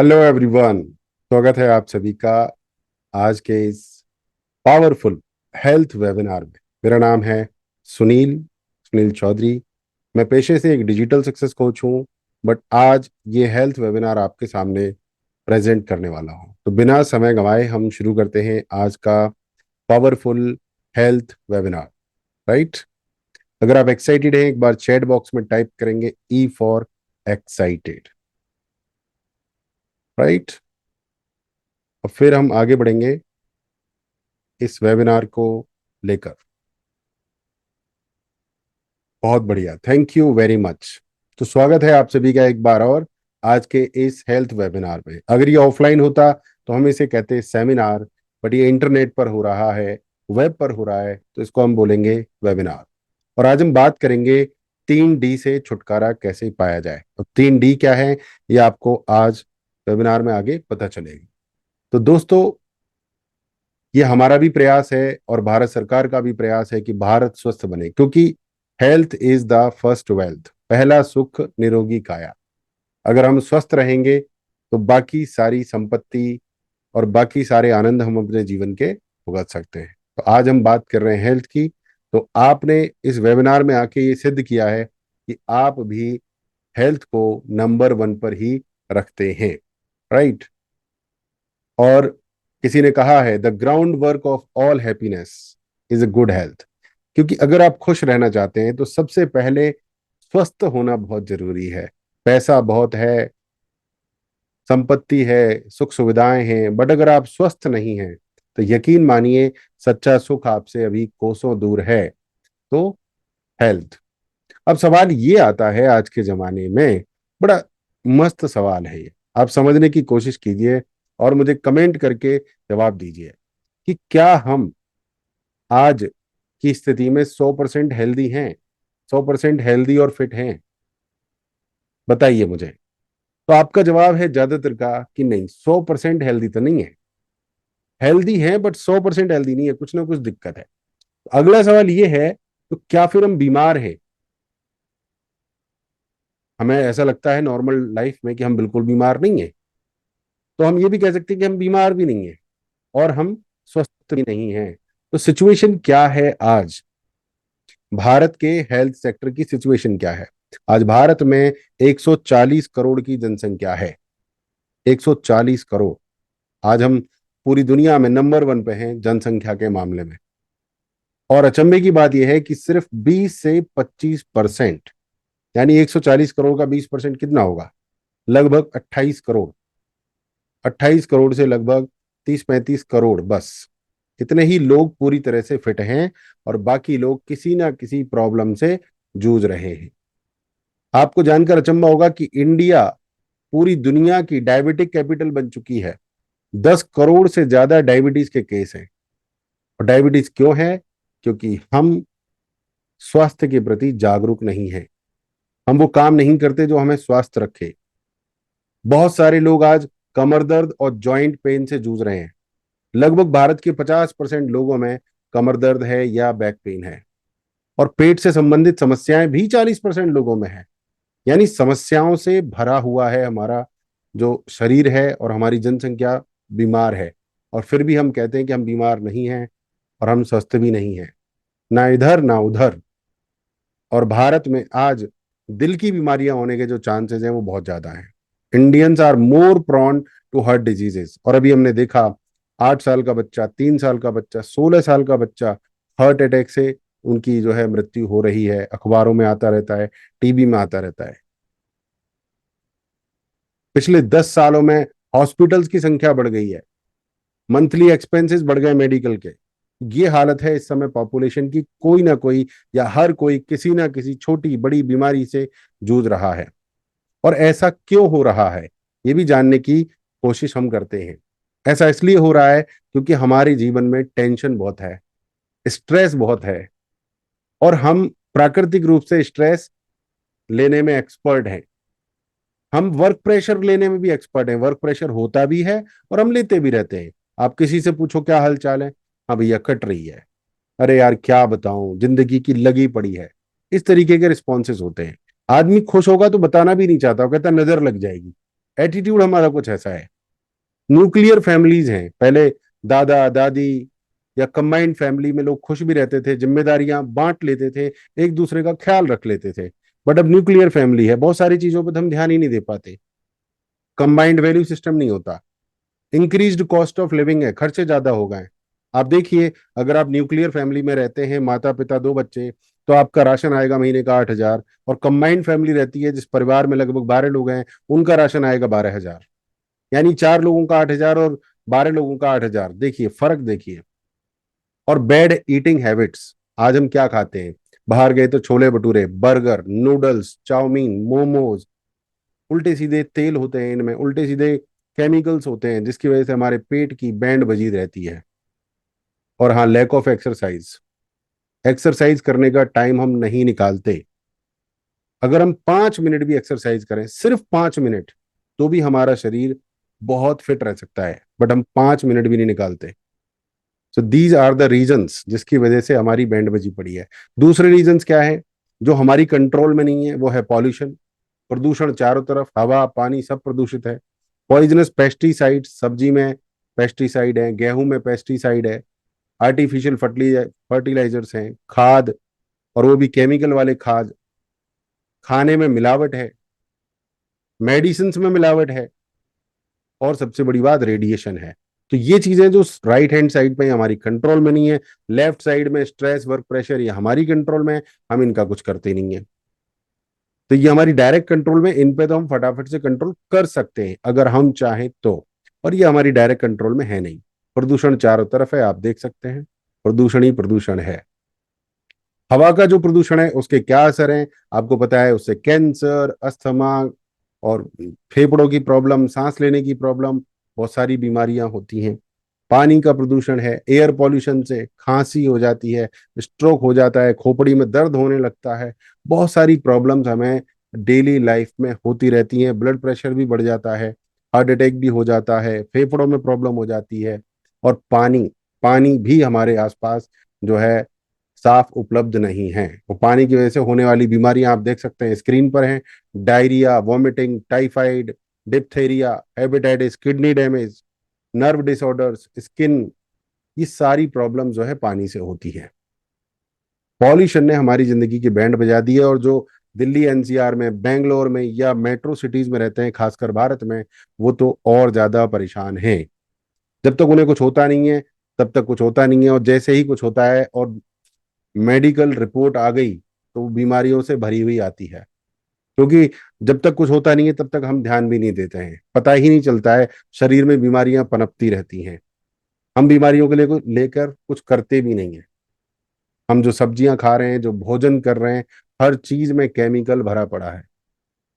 Hello everyone. स्वागत है आप सभी का आज के इस पावरफुल हेल्थ वेबिनार में। मेरा नाम है सुनील सुनील चौधरी। मैं पेशे से एक डिजिटल सक्सेस कोच हूं, बट आज ये हेल्थ वेबिनार आपके सामने प्रेजेंट करने वाला हूं। तो बिना समय गंवाए हम शुरू करते हैं आज का पावरफुल हेल्थ वेबिनार। राइट। अगर आप एक्साइटेड हैं, एक बार चैट बॉक्स में टाइप करेंगे ई फॉर एक्साइटेड। राइट। और फिर हम आगे बढ़ेंगे इस वेबिनार को लेकर। बहुत बढ़िया, थैंक यू वेरी मच। तो स्वागत है आप सभी का एक बार और आज के इस हेल्थ वेबिनार में। अगर ये ऑफलाइन होता तो हम इसे कहते सेमिनार, बट ये इंटरनेट पर हो रहा है, वेब पर हो रहा है, तो इसको हम बोलेंगे वेबिनार। और आज हम बात करेंगे 3D से छुटकारा कैसे पाया जाए। तो 3D क्या है ये आपको आज वेबिनार में आगे पता चलेगी। तो दोस्तों, ये हमारा भी प्रयास है और भारत सरकार का भी प्रयास है कि भारत स्वस्थ बने, क्योंकि health is the first wealth. पहला सुख निरोगी काया। अगर हम स्वस्थ रहेंगे तो बाकी सारी संपत्ति और बाकी सारे आनंद हम अपने जीवन के भुगत सकते हैं। तो आज हम बात कर रहे हैं हेल्थ की। तो आपने इस वेबिनार में आके ये सिद्ध किया है कि आप भी हेल्थ को नंबर 1 पर ही रखते हैं। राइट। और किसी ने कहा है the ground work of all happiness is a good health. क्योंकि अगर आप खुश रहना चाहते हैं तो सबसे पहले स्वस्थ होना बहुत जरूरी है। पैसा बहुत है, संपत्ति है, सुख सुविधाएं हैं, बट अगर आप स्वस्थ नहीं हैं तो यकीन मानिए सच्चा सुख आपसे अभी कोसों दूर है। तो हेल्थ। अब सवाल ये आता है आज के जमाने में, बड़ा मस्त सवाल है ये। आप समझने की कोशिश कीजिए और मुझे कमेंट करके जवाब दीजिए कि क्या हम आज की स्थिति में 100% हेल्दी हैं, 100% हेल्दी और फिट हैं? बताइए मुझे। तो आपका जवाब है ज्यादातर का कि नहीं, 100% हेल्दी तो नहीं है। हेल्दी है बट 100% हेल्दी नहीं है, कुछ ना कुछ दिक्कत है। तो अगला सवाल ये है, तो क्या फिर हम बीमार हैं? हमें ऐसा लगता है नॉर्मल लाइफ में कि हम बिल्कुल बीमार नहीं है। तो हम ये भी कह सकते हैं कि हम बीमार भी नहीं है और हम स्वस्थ भी नहीं है। तो सिचुएशन क्या है आज? भारत के हेल्थ सेक्टर की सिचुएशन क्या है? आज भारत में 140 करोड़ की जनसंख्या है। 140 करोड़। आज हम पूरी दुनिया में नंबर 1 पे हैं जनसंख्या के मामले में। और अचंभे की बात यह है कि सिर्फ 20 से 25%, यानी 140 करोड़ का 20% कितना होगा? लगभग 28 करोड़। 28 करोड़ से लगभग 30-35 करोड़, बस इतने ही लोग पूरी तरह से फिट हैं और बाकी लोग किसी ना किसी प्रॉब्लम से जूझ रहे हैं। आपको जानकर अचंभा होगा कि इंडिया पूरी दुनिया की डायबिटिक कैपिटल बन चुकी है। 10 करोड़ से ज्यादा डायबिटीज के केस हैं। और डायबिटीज क्यों है? क्योंकि हम स्वास्थ्य के प्रति जागरूक नहीं हैं। हम वो काम नहीं करते जो हमें स्वस्थ रखे। बहुत सारे लोग आज कमर दर्द और जॉइंट पेन से जूझ रहे हैं। लगभग भारत के 50% लोगों में कमर दर्द है या बैक पेन है। और पेट से संबंधित समस्याएं भी 40% लोगों में है। यानी समस्याओं से भरा हुआ है हमारा जो शरीर है और हमारी जनसंख्या बीमार है। और फिर भी हम कहते हैं कि हम बीमार नहीं हैं और हम स्वस्थ भी नहीं हैं, ना इधर ना उधर। और भारत में आज दिल की बीमारियां होने के जो चांसेस हैं वो बहुत ज्यादा हैं। Indians are more prone to heart diseases. और अभी हमने देखा 8 साल का बच्चा, 3 साल का बच्चा, 16 साल का बच्चा हार्ट अटैक से उनकी जो है मृत्यु हो रही है। अखबारों में आता रहता है, टीवी में आता रहता है। पिछले 10 सालों में हॉस्पिटल्स की संख्या बढ़ गई है, मंथली एक्सपेंसेस बढ़ गए मेडिकल के। ये हालत है इस समय पॉपुलेशन की। कोई ना कोई या हर कोई किसी ना किसी छोटी बड़ी बीमारी से जूझ रहा है। और ऐसा क्यों हो रहा है ये भी जानने की कोशिश हम करते हैं। ऐसा इसलिए हो रहा है क्योंकि हमारे जीवन में टेंशन बहुत है, स्ट्रेस बहुत है। और हम प्राकृतिक रूप से स्ट्रेस लेने में एक्सपर्ट हैं। हम वर्क प्रेशर लेने में भी एक्सपर्ट हैं। वर्क प्रेशर होता भी है और हम लेते भी रहते हैं। आप किसी से पूछो क्या हाल चाल है, हाँ भैया कट रही है, अरे यार क्या बताऊं जिंदगी की लगी पड़ी है। इस तरीके के रिस्पॉन्सेज होते हैं। आदमी खुश होगा तो बताना भी नहीं चाहता, वो कहता नजर लग जाएगी। एटीट्यूड हमारा कुछ ऐसा है। न्यूक्लियर फैमिलीज हैं, पहले दादा दादी या कंबाइंड फैमिली में लोग खुश भी रहते थे, जिम्मेदारियां बांट लेते थे, एक दूसरे का ख्याल रख लेते थे। बट अब न्यूक्लियर फैमिली है, बहुत सारी चीजों पर हम ध्यान ही नहीं दे पाते, कंबाइंड वैल्यू सिस्टम नहीं होता, इंक्रीज्ड कॉस्ट ऑफ लिविंग है, खर्चे ज्यादा हो गए। आप देखिए, अगर आप न्यूक्लियर फैमिली में रहते हैं, माता पिता दो बच्चे, तो आपका राशन आएगा महीने का 8,000, और कंबाइंड फैमिली रहती है जिस परिवार में लगभग 12 लोग हैं, उनका राशन आएगा 12,000। यानी 4 लोगों का 8,000 और 12 लोगों का 8,000, देखिए फर्क देखिए। और बैड ईटिंग हैबिट्स, आज हम क्या खाते हैं, बाहर गए तो chole bhature, burger, noodles, chowmein, momos, उल्टे सीधे तेल होते हैं इनमें, उल्टे सीधे केमिकल्स होते हैं, जिसकी वजह से हमारे पेट की बैंड बजी रहती है। और हाँ, लैक ऑफ एक्सरसाइज, एक्सरसाइज करने का टाइम हम नहीं निकालते। अगर हम 5 मिनट भी एक्सरसाइज करें, सिर्फ 5 मिनट, तो भी हमारा शरीर बहुत फिट रह सकता है, बट हम 5 मिनट भी नहीं निकालते। So these are the reasons जिसकी वजह से हमारी बैंड बजी पड़ी है। दूसरे रीजंस क्या है, जो हमारी कंट्रोल में नहीं है, वो है पॉल्यूशन, प्रदूषण, चारों तरफ हवा पानी सब प्रदूषित है। पॉइजनस पेस्टिसाइड, सब्जी में पेस्टिसाइड है, गेहूं में पेस्टिसाइड है, आर्टिफिशियल फर्टिलाइजर्स हैं, खाद, और वो भी केमिकल वाले खाद, खाने में मिलावट है, मेडिसिन में मिलावट है, और सबसे बड़ी बात रेडिएशन है। तो ये चीजें जो राइट हैंड साइड पे हमारी कंट्रोल में नहीं है, लेफ्ट साइड में स्ट्रेस वर्क प्रेशर, ये हमारी कंट्रोल में है, हम इनका कुछ करते नहीं है। तो ये हमारी डायरेक्ट कंट्रोल में, इन पे तो हम फटाफट से कंट्रोल कर सकते हैं अगर हम चाहें तो, और ये हमारी डायरेक्ट कंट्रोल में है नहीं। प्रदूषण चारों तरफ है, आप देख सकते हैं, प्रदूषण ही प्रदूषण है। हवा का जो प्रदूषण है उसके क्या असर हैं आपको पता है, उससे कैंसर, अस्थमा और फेफड़ों की प्रॉब्लम, सांस लेने की प्रॉब्लम, बहुत सारी बीमारियां होती हैं। पानी का प्रदूषण है, एयर पॉल्यूशन से खांसी हो जाती है, स्ट्रोक हो जाता है, खोपड़ी में दर्द होने लगता है, बहुत सारी प्रॉब्लम्स हमें डेली लाइफ में होती रहती हैं। ब्लड प्रेशर भी बढ़ जाता है, हार्ट अटैक भी हो जाता है, फेफड़ों में प्रॉब्लम हो जाती है। और पानी, पानी भी हमारे आसपास जो है साफ उपलब्ध नहीं है, वो पानी की वजह से होने वाली बीमारियां आप देख सकते हैं, स्क्रीन पर हैं, diarrhoea, vomiting, typhoid, diphtheria, hepatitis, kidney damage, nerve disorders, skin, ये सारी प्रॉब्लम जो है पानी से होती है। पॉल्यूशन ने हमारी जिंदगी की बैंड बजा दी है, और जो दिल्ली एनसीआर में, बेंगलोर में या मेट्रो सिटीज में रहते हैं, खासकर भारत में, वो तो और ज्यादा परेशान हैं। जब तक उन्हें कुछ होता नहीं है, तब तक कुछ होता नहीं है, और जैसे ही कुछ होता है और मेडिकल रिपोर्ट आ गई, तो वो बीमारियों से भरी हुई आती है। क्योंकि जब तक कुछ होता नहीं है तब तक हम ध्यान भी नहीं देते हैं, पता ही नहीं चलता है, शरीर में बीमारियां पनपती रहती हैं, हम बीमारियों के लिए लेकर कुछ करते भी नहीं है। हम जो सब्जियां खा रहे हैं, जो भोजन कर रहे हैं, हर चीज में केमिकल भरा पड़ा है।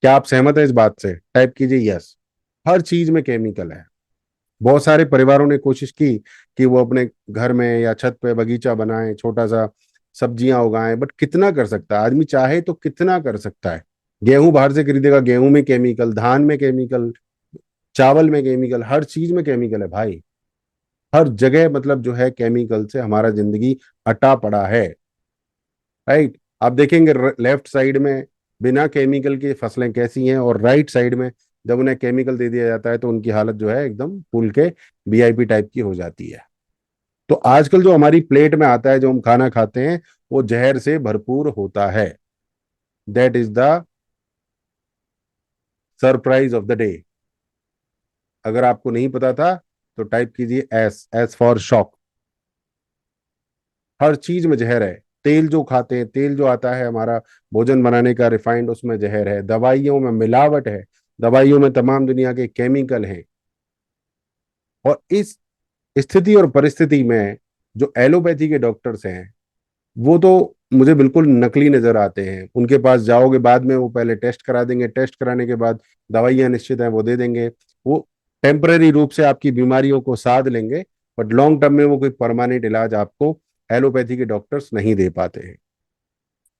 क्या आप सहमत हैं इस बात से? टाइप कीजिए यस। हर चीज में केमिकल है। बहुत सारे परिवारों ने कोशिश की कि वो अपने घर में या छत पे बगीचा बनाएं, छोटा सा सब्जियां उगाएं, बट कितना कर सकता है आदमी, चाहे तो कितना कर सकता है। गेहूं बाहर से खरीदेगा, गेहूं में केमिकल, धान में केमिकल, चावल में केमिकल, हर चीज में केमिकल है भाई। हर जगह मतलब जो है केमिकल से हमारा जिंदगी अटा पड़ा है। राइट, आप देखेंगे लेफ्ट साइड में बिना केमिकल की फसलें कैसी हैं, और राइट साइड में जब उन्हें केमिकल दे दिया जाता है तो उनकी हालत जो है एकदम फूल के वीआईपी टाइप की हो जाती है। तो आजकल जो हमारी प्लेट में आता है, जो हम खाना खाते हैं, वो जहर से भरपूर होता है। That is the surprise of the day. अगर आपको नहीं पता था तो टाइप कीजिए एस, एस फॉर शॉक। हर चीज में जहर है। तेल जो खाते हैं, तेल जो आता है हमारा भोजन बनाने का रिफाइंड, उसमें जहर है, दवाइयों में मिलावट है, दवाइयों में तमाम दुनिया के केमिकल हैं। और इस स्थिति और परिस्थिति में जो एलोपैथी के डॉक्टर्स हैं, वो तो मुझे बिल्कुल नकली नजर आते हैं। उनके पास जाओगे, बाद में वो पहले टेस्ट करा देंगे, टेस्ट कराने के बाद दवाइयां निश्चित है वो दे देंगे, वो टेम्पररी रूप से आपकी बीमारियों को साध लेंगे, बट लॉन्ग टर्म में वो कोई परमानेंट इलाज आपको एलोपैथी के डॉक्टर्स नहीं दे पाते हैं।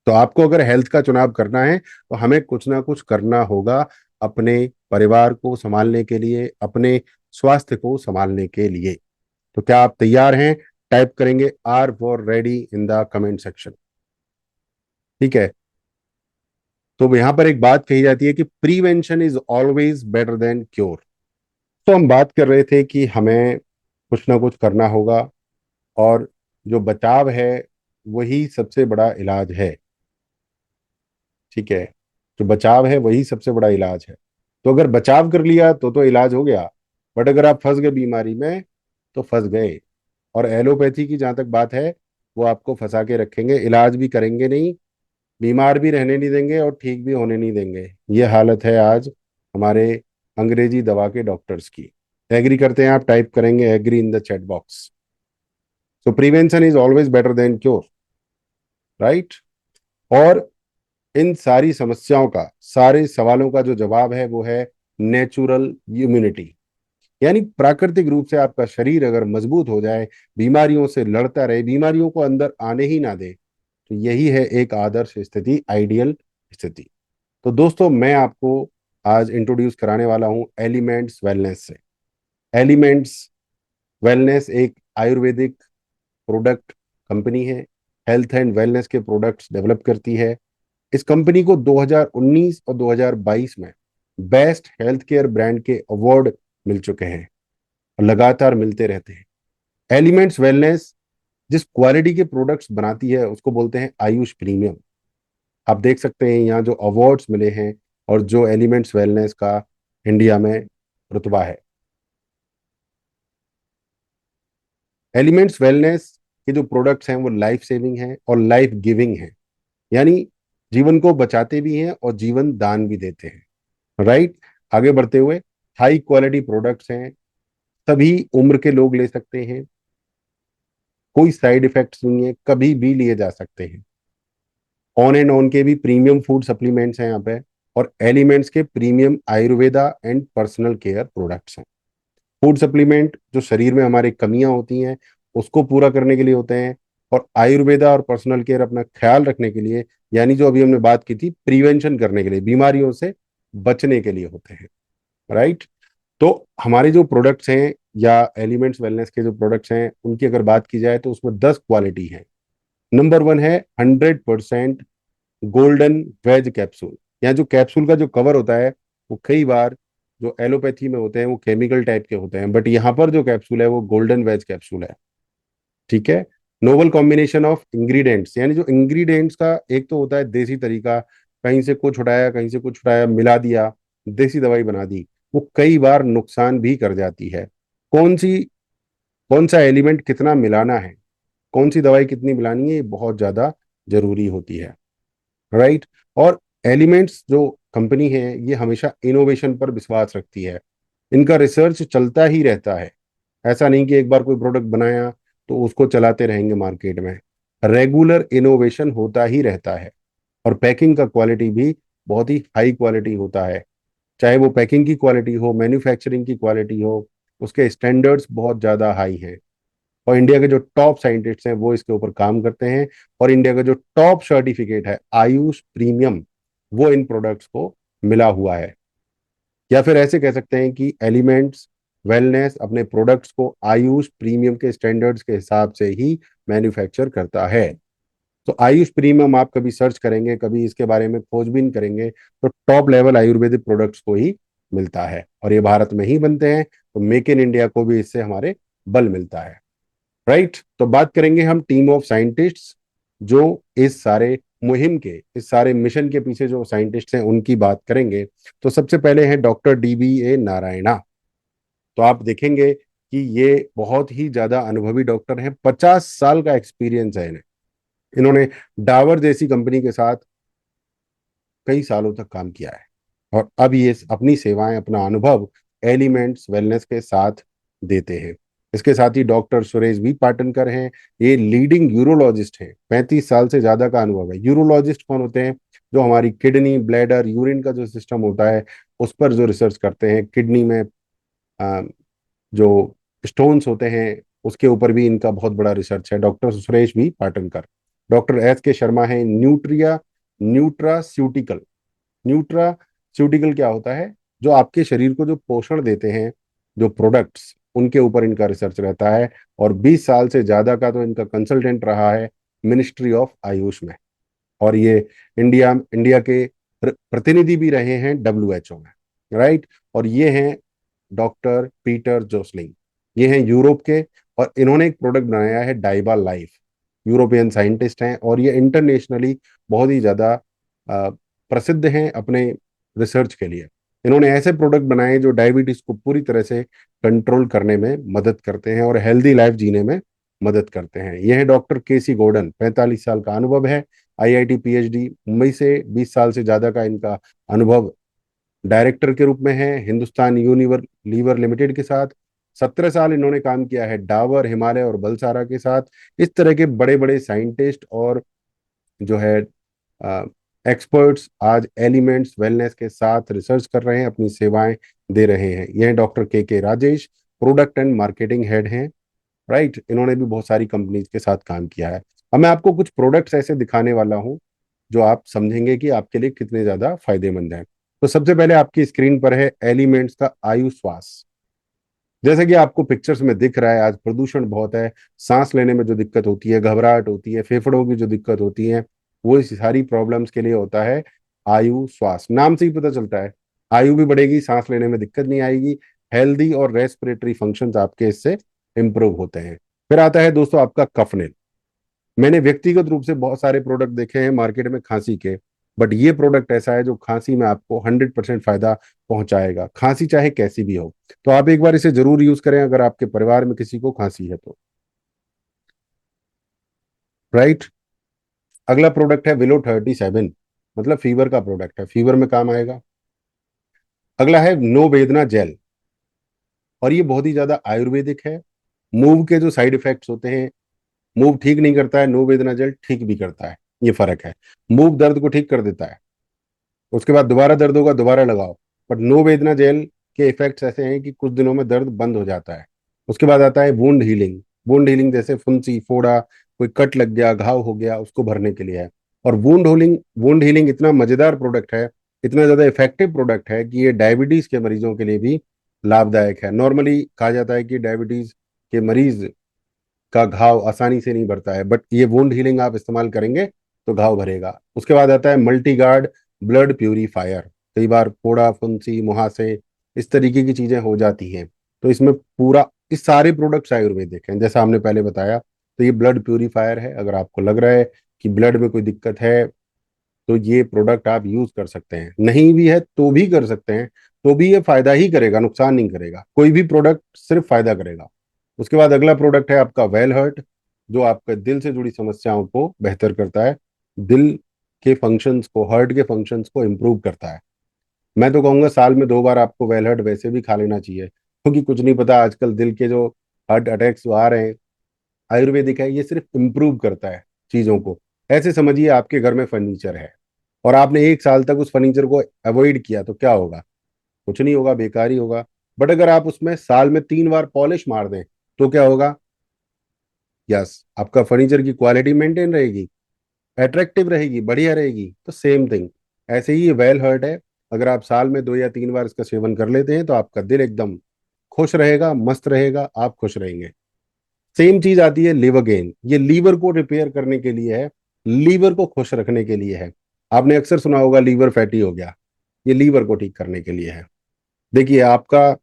तो आपको अगर हेल्थ का चुनाव करना है तो हमें कुछ ना कुछ करना होगा अपने परिवार को संभालने के लिए, अपने स्वास्थ्य को संभालने के लिए। तो क्या आप तैयार हैं? टाइप करेंगे R for ready in the comment section. ठीक है, तो यहाँ पर एक बात कही जाती है कि prevention is always better than cure. तो हम बात कर रहे थे कि हमें कुछ ना कुछ करना होगा, और जो बचाव है वही सबसे बड़ा इलाज है। ठीक है, जो बचाव है वही सबसे बड़ा इलाज है। तो अगर बचाव कर लिया तो इलाज हो गया, बट अगर आप फंस गए बीमारी में तो फंस गए। और एलोपैथी की जहां तक बात है, वो आपको फंसा के रखेंगे, इलाज भी करेंगे नहीं, बीमार भी रहने नहीं देंगे और ठीक भी होने नहीं देंगे। ये हालत है आज हमारे अंग्रेजी दवा के डॉक्टर्स की। एग्री करते हैं? आप टाइप करेंगे agree in the chat box. So prevention is always better than cure, right. और इन सारी समस्याओं का, सारे सवालों का जो जवाब है वो है नेचुरल इम्यूनिटी। यानी प्राकृतिक रूप से आपका शरीर अगर मजबूत हो जाए, बीमारियों से लड़ता रहे, बीमारियों को अंदर आने ही ना दे, तो यही है एक आदर्श स्थिति, आइडियल स्थिति। तो दोस्तों, मैं आपको आज इंट्रोड्यूस कराने वाला हूं एलिमेंट्स वेलनेस से। एलिमेंट्स वेलनेस एक आयुर्वेदिक प्रोडक्ट कंपनी है, हेल्थ एंड वेलनेस के प्रोडक्ट्स डेवलप करती है। इस कंपनी को 2019 और 2022 में बेस्ट हेल्थ केयर ब्रांड के अवार्ड मिल चुके हैं और लगातार मिलते रहते हैं। एलिमेंट्स वेलनेस जिस क्वालिटी के प्रोडक्ट्स बनाती है उसको बोलते हैं आयुष प्रीमियम। आप देख सकते हैं यहाँ जो अवार्ड्स मिले हैं और जो एलिमेंट्स वेलनेस का इंडिया में रुतबा है। एलिमेंट्स वेलनेस के जो प्रोडक्ट्स हैं वो लाइफ सेविंग हैं और लाइफ गिविंग हैं, यानी जीवन को बचाते भी हैं और जीवन दान भी देते हैं, राइट। आगे बढ़ते हुए, हाई क्वालिटी प्रोडक्ट्स हैं, सभी उम्र के लोग ले सकते हैं, कोई साइड इफेक्ट्स नहीं है, कभी भी लिए जा सकते हैं। ऑन एंड ऑन के भी प्रीमियम फूड सप्लीमेंट्स हैं यहाँ पे, और एलिमेंट्स के premium Ayurveda and personal care products हैं। फूड सप्लीमेंट जो शरीर में हमारी कमियां होती हैं उसको पूरा करने के लिए होते हैं, और आयुर्वेदा और पर्सनल केयर अपना ख्याल रखने के लिए, यानी जो अभी हमने बात की थी प्रिवेंशन करने के लिए, बीमारियों से बचने के लिए होते हैं, राइट। तो हमारे जो प्रोडक्ट्स हैं या एलिमेंट्स वेलनेस के जो प्रोडक्ट्स हैं उनकी अगर बात की जाए तो उसमें 10 क्वालिटी है। नंबर वन है 100% गोल्डन वेज कैप्सूल। यहाँ जो कैप्सूल का जो कवर होता है वो कई बार जो एलोपैथी में होते हैं वो केमिकल टाइप के होते हैं, बट यहाँ पर जो कैप्सूल है वो गोल्डन वेज कैप्सूल है। ठीक है। नोवल कॉम्बिनेशन ऑफ इंग्रेडिएंट्स, यानी जो इंग्रेडिएंट्स का एक तो होता है देसी तरीका, कहीं से कुछ उठाया कहीं से कुछ उठाया मिला दिया, देसी दवाई बना दी, वो कई बार नुकसान भी कर जाती है। कौन सी कौन सा एलिमेंट कितना मिलाना है, कौन सी दवाई कितनी मिलानी है, ये बहुत ज्यादा जरूरी होती है, राइट। और एलिमेंट्स जो कंपनी है ये हमेशा इनोवेशन पर विश्वास रखती है, इनका रिसर्च चलता ही रहता है। ऐसा नहीं कि एक बार कोई प्रोडक्ट बनाया तो उसको चलाते रहेंगे मार्केट में, रेगुलर इनोवेशन होता ही रहता है। और पैकिंग का क्वालिटी भी बहुत ही हाई क्वालिटी होता है, चाहे वो पैकिंग की क्वालिटी हो, मैन्युफैक्चरिंग की क्वालिटी हो, उसके स्टैंडर्ड्स बहुत ज़्यादा हाई हैं। और इंडिया के जो टॉप साइंटिस्ट हैं वो इसके ऊपर काम करते हैं, और इंडिया का जो टॉप सर्टिफिकेट है आयुष प्रीमियम, वो इन प्रोडक्ट्स को मिला हुआ है। या फिर ऐसे कह सकते हैं कि एलिमेंट्स वेलनेस अपने प्रोडक्ट्स को आयुष प्रीमियम के स्टैंडर्ड्स के हिसाब से ही मैन्युफैक्चर करता है। तो आयुष प्रीमियम आप कभी सर्च करेंगे, कभी इसके बारे में खोजबीन करेंगे, तो टॉप लेवल आयुर्वेदिक प्रोडक्ट्स को ही मिलता है, और ये भारत में ही बनते हैं। तो मेक इन इंडिया को भी इससे हमारे बल मिलता है, राइट। तो बात करेंगे हम टीम ऑफ साइंटिस्ट्स जो इस सारे मुहिम के, इस सारे मिशन के पीछे जो साइंटिस्ट हैं उनकी बात करेंगे। तो सबसे पहले हैं डॉक्टर DBA नारायणा। तो आप देखेंगे कि ये बहुत ही ज्यादा अनुभवी डॉक्टर हैं, 50 साल का एक्सपीरियंस है इन्हें। इन्होंने डावर जैसी कंपनी के साथ कई सालों तक काम किया है, और अब ये अपनी सेवाएं, अपना अनुभव एलिमेंट्स वेलनेस के साथ देते हैं। इसके साथ ही डॉक्टर सुरेश भी पाटनकर हैं, ये लीडिंग यूरोलॉजिस्ट हैं, 35 साल से ज्यादा का अनुभव है। यूरोलॉजिस्ट कौन होते हैं? जो हमारी किडनी, ब्लैडर, यूरिन का जो सिस्टम होता है उस पर जो रिसर्च करते हैं। किडनी में अ, जो स्टोन्स होते हैं उसके ऊपर भी इनका बहुत बड़ा रिसर्च है। डॉक्टर सुरेश भी पाटनकर। डॉक्टर SK शर्मा है न्यूट्रास्यूटिकल। न्यूट्रास्यूटिकल क्या होता है? जो आपके शरीर को जो पोषण देते हैं, जो प्रोडक्ट्स, उनके ऊपर इनका रिसर्च रहता है। और 20 साल से ज्यादा का तो इनका कंसल्टेंट रहा है मिनिस्ट्री ऑफ आयुष में। और ये इंडिया इंडिया के प्रतिनिधि भी रहे हैं WHO में, राइट। और ये हैं डॉक्टर पीटर जोसलिंग, ये हैं यूरोप के, और इन्होंने एक प्रोडक्ट बनाया है डाइबा लाइफ। यूरोपियन साइंटिस्ट हैं और ये इंटरनेशनली बहुत ही ज़्यादा प्रसिद्ध हैं अपने रिसर्च के लिए। इन्होंने ऐसे प्रोडक्ट बनाए जो डायबिटीज को पूरी तरह से कंट्रोल करने में मदद करते हैं और हेल्दी लाइफ जीने में मदद करते हैं। यह है डॉक्टर केसी गॉर्डन, 45 साल का अनुभव है, IIT PhD मुंबई से, 20 साल से ज्यादा का इनका अनुभव डायरेक्टर के रूप में है हिंदुस्तान यूनिवर लीवर लिमिटेड के साथ। 17 साल इन्होंने काम किया है डाबर, हिमालय और बलसारा के साथ। इस तरह के बड़े बड़े साइंटिस्ट और जो है एक्सपर्ट्स आज एलिमेंट्स वेलनेस के साथ रिसर्च कर रहे हैं, अपनी सेवाएं दे रहे हैं। यह डॉक्टर के Rajesh, product and marketing head हैं, राइट। इन्होंने भी बहुत सारी कंपनीज के साथ काम किया है। अब मैं आपको कुछ प्रोडक्ट्स ऐसे दिखाने वाला हूं जो आप समझेंगे कि आपके लिए कितने ज्यादा फायदेमंद है। तो सबसे पहले आपकी स्क्रीन पर है एलिमेंट्स का आयु श्वास। जैसे कि आपको पिक्चर्स में दिख रहा है, आज प्रदूषण बहुत है, सांस लेने में जो दिक्कत होती है, घबराहट होती है, फेफड़ों की जो दिक्कत होती है, वो इस सारी प्रॉब्लम्स के लिए होता है आयु श्वास। नाम से ही पता चलता है, आयु भी बढ़ेगी, सांस लेने में दिक्कत नहीं आएगी, हेल्दी और रेस्पिरेटरी फंक्शंस आपके इससे इंप्रूव होते हैं। फिर आता है दोस्तों आपका कफनेल। मैंने व्यक्तिगत रूप से बहुत सारे प्रोडक्ट देखे हैं मार्केट में खांसी के, बट ये प्रोडक्ट ऐसा है जो खांसी में आपको 100% फायदा पहुंचाएगा, खांसी चाहे कैसी भी हो। तो आप एक बार इसे जरूर यूज करें अगर आपके परिवार में किसी को खांसी है तो, राइट। अगला प्रोडक्ट है विलो 37, मतलब फीवर का प्रोडक्ट है, फीवर में काम आएगा। अगला है नो वेदना जेल, और ये बहुत ही ज्यादा आयुर्वेदिक है। मूव के जो साइड इफेक्ट्स होते हैं, मूव ठीक नहीं करता है, नो वेदना जेल ठीक भी करता है, ये फर्क है। मूव दर्द को ठीक कर देता है, उसके बाद दोबारा दर्द होगा दोबारा लगाओ, बट नो वेदना जेल के इफेक्ट्स ऐसे हैं कि कुछ दिनों में दर्द बंद हो जाता है। उसके बाद आता है वुंड हीलिंग। वुंड हीलिंग जैसे फुंसी, फोड़ा, कोई कट लग गया, घाव हो गया, उसको भरने के लिए है। और वुंड हीलिंग इतना मजेदार प्रोडक्ट है, इतना ज्यादा इफेक्टिव प्रोडक्ट है कि ये डायबिटीज के मरीजों के लिए भी लाभदायक है। नॉर्मली कहा जाता है कि डायबिटीज के मरीज का घाव आसानी से नहीं भरता है, बट ये वुंड हीलिंग आप इस्तेमाल करेंगे तो घाव भरेगा। उसके बाद आता है मल्टी गार्ड ब्लड प्यूरीफायर। कई बार फोड़ा, फुंसी, मुहासे, इस तरीके की चीजें हो जाती हैं, तो इसमें पूरा, इस सारे प्रोडक्ट्स आयुर्वेदिक हैं जैसा हमने पहले बताया। तो ये ब्लड प्यूरीफायर है, अगर आपको लग रहा है कि ब्लड में कोई दिक्कत है तो ये प्रोडक्ट आप यूज कर सकते हैं, नहीं भी है तो भी कर सकते हैं, तो भी ये फायदा ही करेगा, नुकसान नहीं करेगा। कोई भी प्रोडक्ट सिर्फ फायदा करेगा। उसके बाद अगला प्रोडक्ट है आपका वेल हर्ट, जो आपके दिल से जुड़ी समस्याओं को बेहतर करता है, दिल के फंक्शंस को, हार्ट के फंक्शंस को इंप्रूव करता है। मैं तो कहूंगा साल में 2 बार आपको वेल हर्ट वैसे भी खा लेना चाहिए, क्योंकि कुछ नहीं पता आजकल दिल के जो हार्ट अटैक्स आ रहे हैं, आयुर्वेदिक है, ये सिर्फ इम्प्रूव करता है चीजों को। ऐसे समझिए आपके घर में फर्नीचर है और आपने 1 साल तक उस फर्नीचर को अवॉइड किया तो क्या होगा? कुछ नहीं होगा, बेकार ही होगा। बट अगर आप उसमें साल में 3 बार पॉलिश मार दें तो क्या होगा? यस, आपका फर्नीचर की क्वालिटी मेंटेन रहेगी, अट्रैक्टिव रहेगी, बढ़िया रहेगी। तो सेम थिंग, ऐसे ही ये वेल हर्ट है, अगर आप साल में 2 या 3 बार इसका सेवन कर लेते हैं तो आपका दिल एकदम खुश रहेगा, मस्त रहेगा, आप खुश रहेंगे। सेम चीज आती है लिवर गेन, ये लीवर को रिपेयर करने के लिए है, लीवर को खुश रखने के लिए है। आपने अक्सर सुना होगा लीवर फैटी हो गया, ये लीवर को ठीक करने के लिए है। देखिए आपका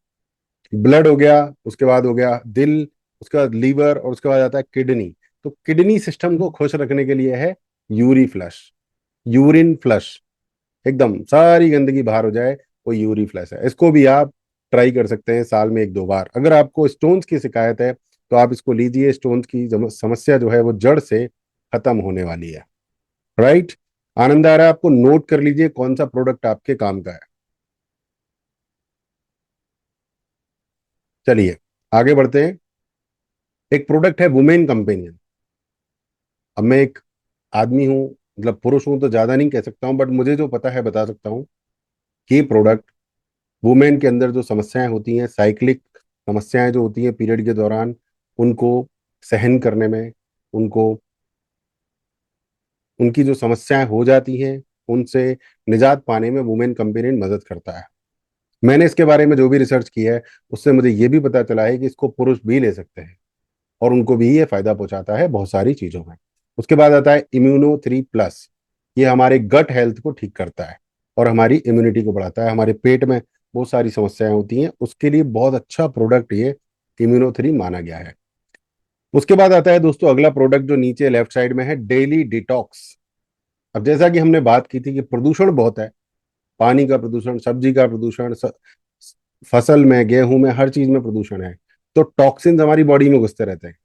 ब्लड हो गया, उसके बाद हो गया दिल, उसके बाद लीवर, और उसके बाद आता है किडनी। तो किडनी सिस्टम को खुश रखने के लिए है यूरी फ्लश, यूरिन फ्लश, एकदम सारी गंदगी बाहर हो जाए, वो यूरी फ्लश है। इसको भी आप ट्राई कर सकते हैं साल में 1-2 बार। अगर आपको स्टोन्स की शिकायत है तो आप इसको लीजिए, स्टोन्स की समस्या जो है वो जड़ से खत्म होने वाली है, राइट। आनंद आ रहा है आपको? नोट कर लीजिए कौन सा प्रोडक्ट आपके काम का है। चलिए आगे बढ़ते हैं। एक प्रोडक्ट है वुमेन कंपेनियन। अब मैं एक आदमी हूँ, मतलब पुरुष हूं तो ज्यादा नहीं कह सकता हूँ, बट मुझे जो पता है बता सकता हूँ कि प्रोडक्ट वुमेन के अंदर जो समस्याएं होती हैं, साइक्लिक समस्याएं जो होती हैं पीरियड के दौरान, उनको सहन करने में, उनको, उनकी जो समस्याएं हो जाती हैं उनसे निजात पाने में वुमेन कंपेनियन मदद करता है। मैंने इसके बारे में जो भी रिसर्च की है उससे मुझे ये भी पता चला है कि इसको पुरुष भी ले सकते हैं और उनको भी ये फायदा पहुंचाता है बहुत सारी चीजों में। उसके बाद आता है इम्यूनो 3 प्लस, ये हमारे गट हेल्थ को ठीक करता है। और हमारी इम्यूनिटी को बढ़ाता है। हमारे पेट में बहुत सारी समस्याएं होती हैं, उसके लिए बहुत अच्छा प्रोडक्ट ये इम्यूनो3 माना गया है। उसके बाद आता है दोस्तों अगला प्रोडक्ट जो नीचे लेफ्ट साइड में है, डेली डिटॉक्स। अब जैसा कि हमने बात की थी कि प्रदूषण बहुत है, पानी का प्रदूषण, सब्जी का प्रदूषण, फसल में, गेहूं में, हर चीज में प्रदूषण है। तो टॉक्सिन हमारी बॉडी में घुसते रहते हैं।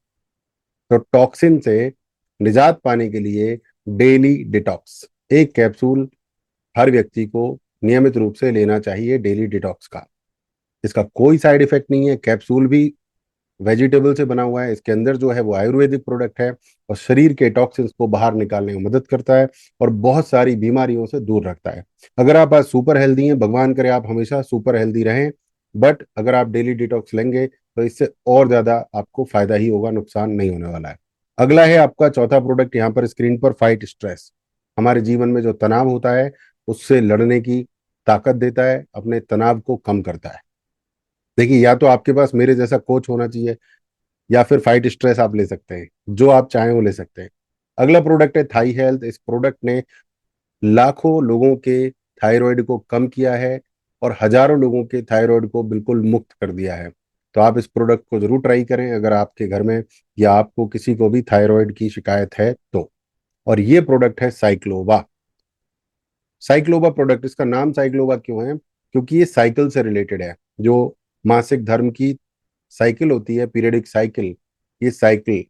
तो टॉक्सिन से निजात पाने के लिए डेली डिटॉक्स एक कैप्सूल हर व्यक्ति को नियमित रूप से लेना चाहिए, डेली डिटॉक्स का। इसका कोई साइड इफेक्ट नहीं है। कैप्सूल भी वेजिटेबल से बना हुआ है, इसके अंदर जो है वो आयुर्वेदिक प्रोडक्ट है और शरीर के टॉक्सिन्स को बाहर निकालने में मदद करता है और बहुत सारी बीमारियों से दूर रखता है। अगर आप आज सुपर हेल्दी हैं, भगवान करे आप हमेशा सुपर हेल्दी रहें, बट अगर आप डेली डिटॉक्स लेंगे तो इससे और ज्यादा आपको फायदा ही होगा, नुकसान नहीं होने वाला है। अगला है आपका चौथा प्रोडक्ट यहाँ पर स्क्रीन पर, फाइट स्ट्रेस। हमारे जीवन में जो तनाव होता है उससे लड़ने की ताकत देता है, अपने तनाव को कम करता है। देखिए, या तो आपके पास मेरे जैसा कोच होना चाहिए या फिर फाइट स्ट्रेस आप ले सकते हैं, जो आप चाहें वो ले सकते हैं। अगला प्रोडक्ट है थाई हेल्थ। इस प्रोडक्ट ने लाखों लोगों के थायराइड को कम किया है और हजारों लोगों के थायराइड को बिल्कुल मुक्त कर दिया है। तो आप इस प्रोडक्ट को जरूर ट्राई करें अगर आपके घर में या आपको किसी को भी थायराइड की शिकायत है तो। और ये प्रोडक्ट है साइक्लोवा। साइक्लोवा प्रोडक्ट, इसका नाम साइक्लोवा क्यों है? क्योंकि ये साइकिल से रिलेटेड है। जो मासिक धर्म की साइकिल होती है, पीरियडिक साइकिल, ये साइकिल।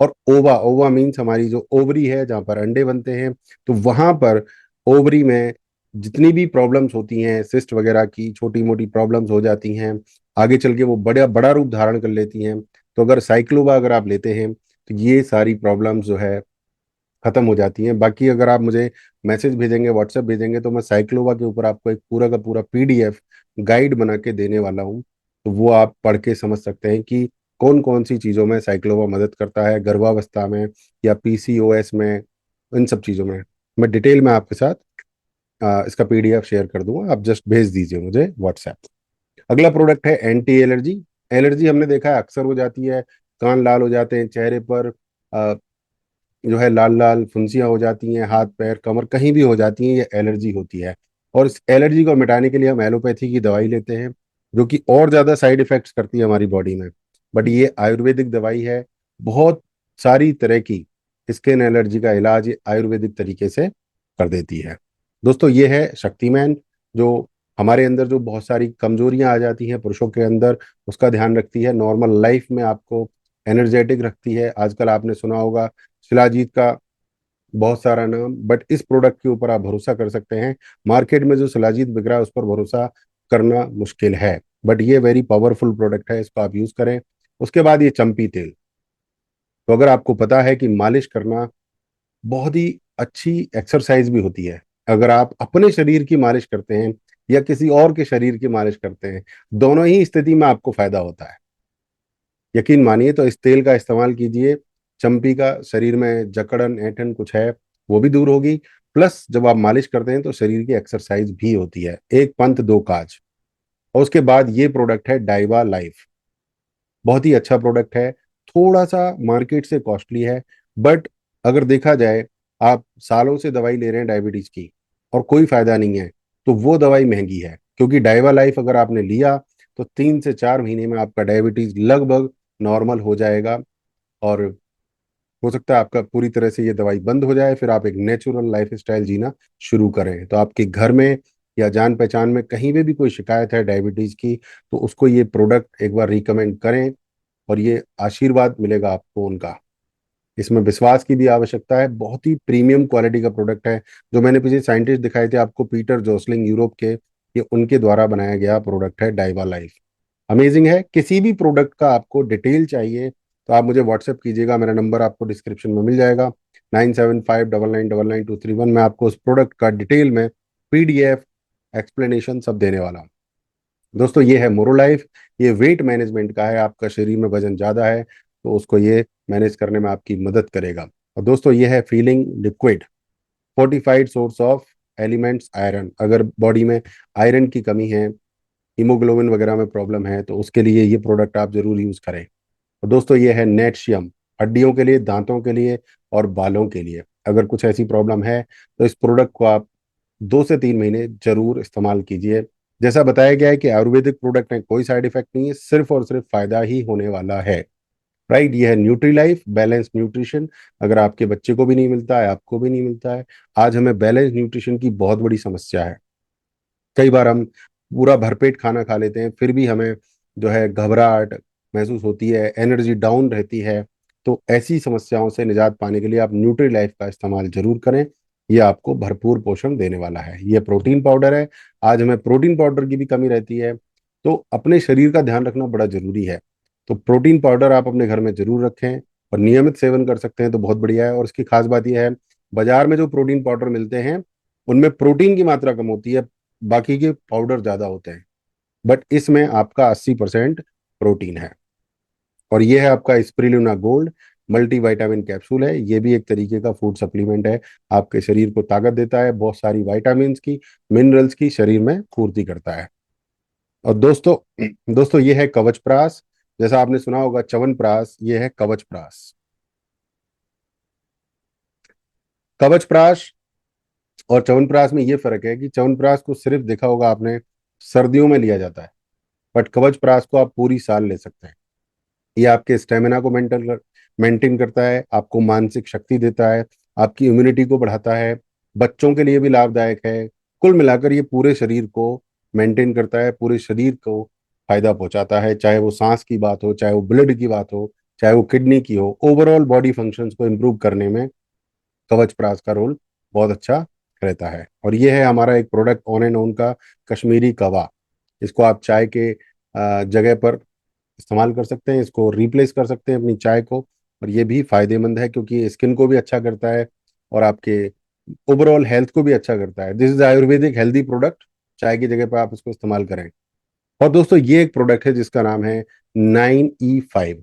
और ओवा, ओवा मीन्स हमारी जो ओवरी है जहाँ पर अंडे बनते हैं, तो वहां पर ओवरी में जितनी भी प्रॉब्लम्स होती हैं, सिस्ट वगैरह की छोटी मोटी प्रॉब्लम्स हो जाती हैं, आगे चल के वो बड़ा बड़ा रूप धारण कर लेती हैं। तो अगर साइक्लोवा अगर आप लेते हैं तो ये सारी प्रॉब्लम्स जो है खत्म हो जाती हैं। बाकी अगर आप मुझे मैसेज भेजेंगे, व्हाट्सएप भेजेंगे, तो मैं साइक्लोवा के ऊपर आपको एक पूरा का पूरा पीडीएफ गाइड बना के देने वाला हूँ। तो वो आप पढ़ के समझ सकते हैं कि कौन कौन सी चीज़ों में साइक्लोवा मदद करता है, गर्भावस्था में या पीसीओएस में, इन सब चीज़ों में। मैं डिटेल में आपके साथ इसका पीडीएफ शेयर कर दूंगा, आप जस्ट भेज दीजिए मुझे व्हाट्सएप। अगला प्रोडक्ट है एंटी एलर्जी। एलर्जी हमने देखा है अक्सर हो जाती है, कान लाल हो जाते हैं, चेहरे पर जो है लाल लाल फुंसियां हो जाती हैं, हाथ पैर कमर कहीं भी हो जाती हैं, ये एलर्जी होती है। और इस एलर्जी को मिटाने के लिए हम एलोपैथी की दवाई लेते हैं, जो कि और ज्यादा साइड इफेक्ट्स करती है हमारी बॉडी में। बट ये आयुर्वेदिक दवाई है, बहुत सारी तरह की स्किन एलर्जी का इलाज ये आयुर्वेदिक तरीके से कर देती है। दोस्तों ये है शक्तिमान, जो हमारे अंदर जो बहुत सारी कमजोरियां आ जाती हैं पुरुषों के अंदर, उसका ध्यान रखती है, नॉर्मल लाइफ में आपको एनर्जेटिक रखती है। आजकल आपने सुना होगा शिलाजीत का बहुत सारा नाम, बट इस प्रोडक्ट के ऊपर आप भरोसा कर सकते हैं। मार्केट में जो शिलाजीत बिक रहा है उस पर भरोसा करना मुश्किल है, बट ये वेरी पावरफुल प्रोडक्ट है, इसको आप यूज करें। उसके बाद ये चंपी तेल। तो अगर आपको पता है कि मालिश करना बहुत ही अच्छी एक्सरसाइज भी होती है, अगर आप अपने शरीर की मालिश करते हैं या किसी और के शरीर की मालिश करते हैं, दोनों ही स्थिति में आपको फायदा होता है। यकीन मानिए, तो इस तेल का इस्तेमाल कीजिए। चंपी का शरीर में जकड़न ऐंठन कुछ है वो भी दूर होगी, प्लस जब आप मालिश करते हैं तो शरीर की एक्सरसाइज भी होती है। एक पंथ दो काज। और उसके बाद ये प्रोडक्ट है डाइवा लाइफ। बहुत ही अच्छा प्रोडक्ट है, थोड़ा सा मार्केट से कॉस्टली है, बट अगर देखा जाए आप सालों से दवाई ले रहे हैं डायबिटीज की और कोई फायदा नहीं है, तो वो दवाई महंगी है। क्योंकि डाइवा लाइफ अगर आपने लिया तो 3 से 4 महीने में आपका डायबिटीज लगभग नॉर्मल हो जाएगा। और हो सकता है आपका पूरी तरह से ये दवाई बंद हो जाए, फिर आप एक नेचुरल लाइफ स्टाइल जीना शुरू करें। तो आपके घर में या जान पहचान में कहीं पे भी कोई शिकायत है डायबिटीज की, तो उसको ये प्रोडक्ट एक बार रिकमेंड करें और ये आशीर्वाद मिलेगा आपको उनका। इसमें विश्वास की भी आवश्यकता है, बहुत ही प्रीमियम क्वालिटी का प्रोडक्ट है। जो मैंने पीछे साइंटिस्ट दिखाए थे आपको, पीटर जोसलिंग यूरोप के, ये उनके द्वारा बनाया गया प्रोडक्ट है डाइवा लाइफ। अमेजिंग है। किसी भी प्रोडक्ट का आपको डिटेल चाहिए तो आप मुझे व्हाट्सएप कीजिएगा, मेरा नंबर आपको डिस्क्रिप्शन में मिल जाएगा, 9759992331। मैं आपको उस प्रोडक्ट का डिटेल में पीडीएफ एक्सप्लेनेशन सब देने वाला हूँ। दोस्तों ये है मोरो लाइफ। ये वेट मैनेजमेंट का है, आपका शरीर में वजन ज़्यादा है तो उसको ये मैनेज करने में आपकी मदद करेगा। और दोस्तों ये है feeling liquid, fortified source of elements iron. अगर बॉडी में आयरन की कमी है, हीमोग्लोबिन वगैरह में प्रॉब्लम है, तो उसके लिए ये प्रोडक्ट आप जरूर यूज करें। और दोस्तों ये है नेटशियम, हड्डियों के लिए, दांतों के लिए और बालों के लिए। अगर कुछ ऐसी प्रॉब्लम है तो इस प्रोडक्ट को आप 2 से 3 महीने जरूर इस्तेमाल कीजिए। जैसा बताया गया है कि आयुर्वेदिक प्रोडक्ट में कोई साइड इफेक्ट नहीं है, सिर्फ और सिर्फ फायदा ही होने वाला है। राइट, ये है न्यूट्री लाइफ बैलेंस न्यूट्रिशन। अगर आपके बच्चे को भी नहीं मिलता है, आपको भी नहीं मिलता है, आज हमें बैलेंस न्यूट्रिशन की बहुत बड़ी समस्या है। कई बार हम पूरा भरपेट खाना खा लेते हैं, फिर भी हमें जो है घबराहट महसूस होती है, एनर्जी डाउन रहती है। तो ऐसी समस्याओं से निजात पाने के लिए आप न्यूट्री लाइफ का इस्तेमाल जरूर करें। ये आपको भरपूर पोषण देने वाला है। ये प्रोटीन पाउडर है। आज हमें प्रोटीन पाउडर की भी कमी रहती है, तो अपने शरीर का ध्यान रखना बड़ा जरूरी है। तो प्रोटीन पाउडर आप अपने घर में जरूर रखें और नियमित सेवन कर सकते हैं तो बहुत बढ़िया है। और इसकी खास बात यह है, बाजार में जो प्रोटीन पाउडर मिलते हैं उनमें प्रोटीन की मात्रा कम होती है, बाकी के पाउडर ज्यादा होते हैं, बट इसमें आपका 80% प्रोटीन है। और ये है आपका spirulina gold multi vitamin capsule है। ये भी एक तरीके का फूड सप्लीमेंट है, आपके शरीर को ताकत देता है, बहुत सारी विटामिन की, मिनरल्स की शरीर में पूर्ति करता है। और दोस्तों दोस्तों ये है कवच प्राश। जैसा आपने सुना होगा च्यवनप्राश, ये है कवच प्राश। कवच प्राश और च्यवनप्राश में ये फर्क है कि च्यवनप्राश को सिर्फ देखा होगा आपने सर्दियों में लिया जाता है, बट कवच प्राश को आप पूरी साल ले सकते हैं। ये आपके स्टेमिना को मेंटेन करता है, आपको मानसिक शक्ति देता है, आपकी इम्यूनिटी को बढ़ाता है, बच्चों के लिए भी लाभदायक है। कुल मिलाकर ये पूरे शरीर को मेंटेन करता है, पूरे शरीर को फायदा पहुंचाता है, चाहे वो सांस की बात हो, चाहे वो ब्लड की बात हो, चाहे वो किडनी की हो। ओवरऑल बॉडी फंक्शंस को इम्प्रूव करने में कवच प्राश का रोल बहुत अच्छा रहता है। और ये है हमारा एक प्रोडक्ट ऑन एंड ऑन का कश्मीरी कवा। इसको आप चाय के जगह पर इस्तेमाल कर सकते हैं, इसको रिप्लेस कर सकते हैं अपनी चाय को। और ये भी फायदेमंद है क्योंकि स्किन को भी अच्छा करता है और आपके ओवरऑल हेल्थ को भी अच्छा करता है। This is Ayurvedic healthy product, चाय की जगह पर आप इसको इस्तेमाल करें। और दोस्तों ये एक प्रोडक्ट है जिसका नाम है 9E5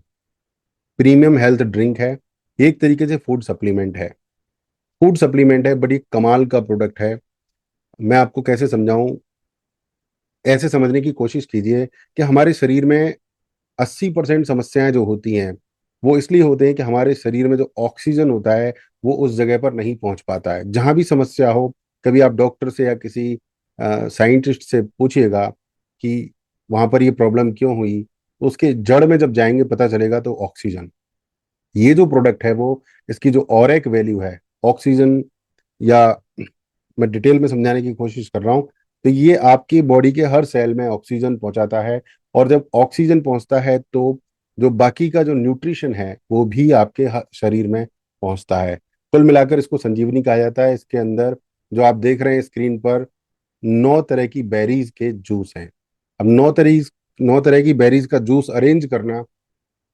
प्रीमियम हेल्थ ड्रिंक है। ये एक तरीके से फूड सप्लीमेंट है, फूड सप्लीमेंट है, बड़ी कमाल का प्रोडक्ट है। मैं आपको कैसे समझाऊं, ऐसे समझने की कोशिश कीजिए कि हमारे शरीर में 80% समस्याएं जो होती हैं वो इसलिए होते हैं कि हमारे शरीर में जो ऑक्सीजन होता है वो उस जगह पर नहीं पहुंच पाता है। जहां भी समस्या हो, कभी आप डॉक्टर से या किसी साइंटिस्ट से पूछिएगा कि वहां पर ये प्रॉब्लम क्यों हुई, तो उसके जड़ में जब जाएंगे पता चलेगा तो ऑक्सीजन। ये जो प्रोडक्ट है वो, इसकी जो और एक वैल्यू है ऑक्सीजन, या मैं डिटेल में समझाने की कोशिश कर रहा हूँ, तो ये आपकी बॉडी के हर सेल में ऑक्सीजन पहुंचाता है। और जब ऑक्सीजन पहुंचता है तो जो बाकी का जो न्यूट्रिशन है वो भी आपके शरीर में पहुंचता है। कुल मिलाकर इसको संजीवनी कहा जाता है। इसके अंदर जो आप देख रहे हैं स्क्रीन पर 9 तरह की बेरीज के जूस हैं। अब 9 तरह की बेरीज का जूस अरेंज करना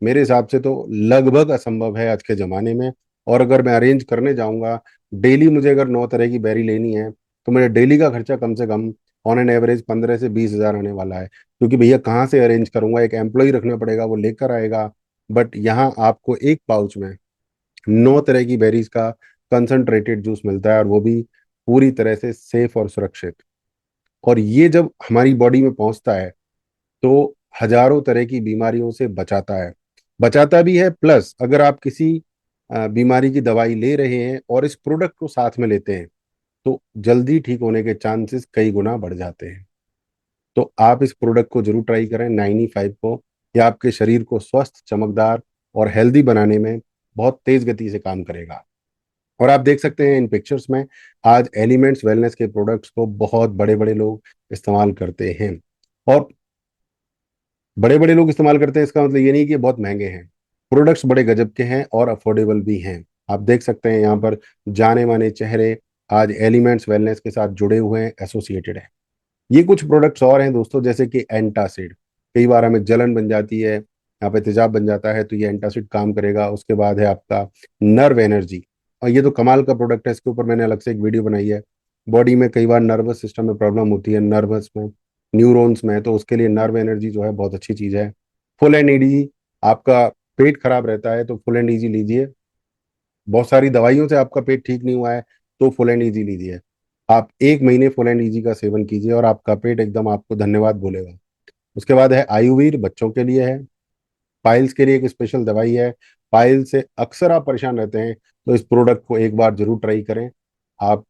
मेरे हिसाब से तो लगभग असंभव है आज के ज़माने में। और अगर मैं अरेंज करने जाऊंगा, डेली मुझे अगर 9 तरह की बेरी लेनी है, तो मेरे डेली का खर्चा कम से कम ऑन एन एवरेज 15 से 20 हज़ार आने वाला है। क्योंकि भैया कहाँ से अरेंज करूंगा, एक एम्प्लॉय रखना पड़ेगा, वो लेकर आएगा। बट यहाँ आपको एक पाउच में 9 तरह की बेरीज का कंसंट्रेटेड जूस मिलता है, और वो भी पूरी तरह से सेफ और सुरक्षित। और ये जब हमारी बॉडी में पहुंचता है तो हजारों तरह की बीमारियों से बचाता है, बचाता भी है। प्लस अगर आप किसी बीमारी की दवाई ले रहे हैं और इस प्रोडक्ट को साथ में लेते हैं तो जल्दी ठीक होने के चांसेस कई गुना बढ़ जाते हैं। तो आप इस प्रोडक्ट को जरूर ट्राई करें 9E5 को। यह आपके शरीर को स्वस्थ, चमकदार और हेल्दी बनाने में बहुत तेज गति से काम करेगा। और आप देख सकते हैं इन पिक्चर्स में, आज एलिमेंट्स वेलनेस के प्रोडक्ट्स को बहुत बड़े बड़े लोग इस्तेमाल करते हैं। और बड़े बड़े लोग इस्तेमाल करते हैं इसका मतलब ये नहीं कि ये बहुत महंगे हैं। प्रोडक्ट्स बड़े गजब के हैं और अफोर्डेबल भी हैं। आप देख सकते हैं यहाँ पर जाने माने चेहरे आज एलिमेंट्स वेलनेस के साथ जुड़े हुए हैं, एसोसिएटेड हैं। ये कुछ प्रोडक्ट्स और हैं दोस्तों, जैसे कि एंटासिड। कई बार हमें जलन बन जाती है, यहाँ पे तेजाब बन जाता है, तो ये एंटासिड काम करेगा। उसके बाद है आपका नर्व एनर्जी, और ये तो कमाल का प्रोडक्ट है, इसके ऊपर मैंने अलग से एक वीडियो बनाई है। बॉडी में कई बार नर्वस सिस्टम में प्रॉब्लम होती है, नर्वस में, न्यूरॉन्स में, तो उसके लिए नर्व एनर्जी जो है बहुत अच्छी चीज़ है। फुल एंड ईजी, आपका पेट खराब रहता है तो फुल एंड ईजी लीजिए। बहुत सारी दवाइयों से आपका पेट ठीक नहीं हुआ है तो फुल एंड ईजी लीजिए। आप 1 महीने फुल एंड ईजी का सेवन कीजिए और आपका पेट एकदम आपको धन्यवाद बोलेगा। उसके बाद है आयुर्वेद, बच्चों के लिए है। पाइल्स के लिए एक स्पेशल दवाई है। पाइल से अक्सर आप परेशान रहते हैं तो इस प्रोडक्ट को एक बार जरूर ट्राई करें। आप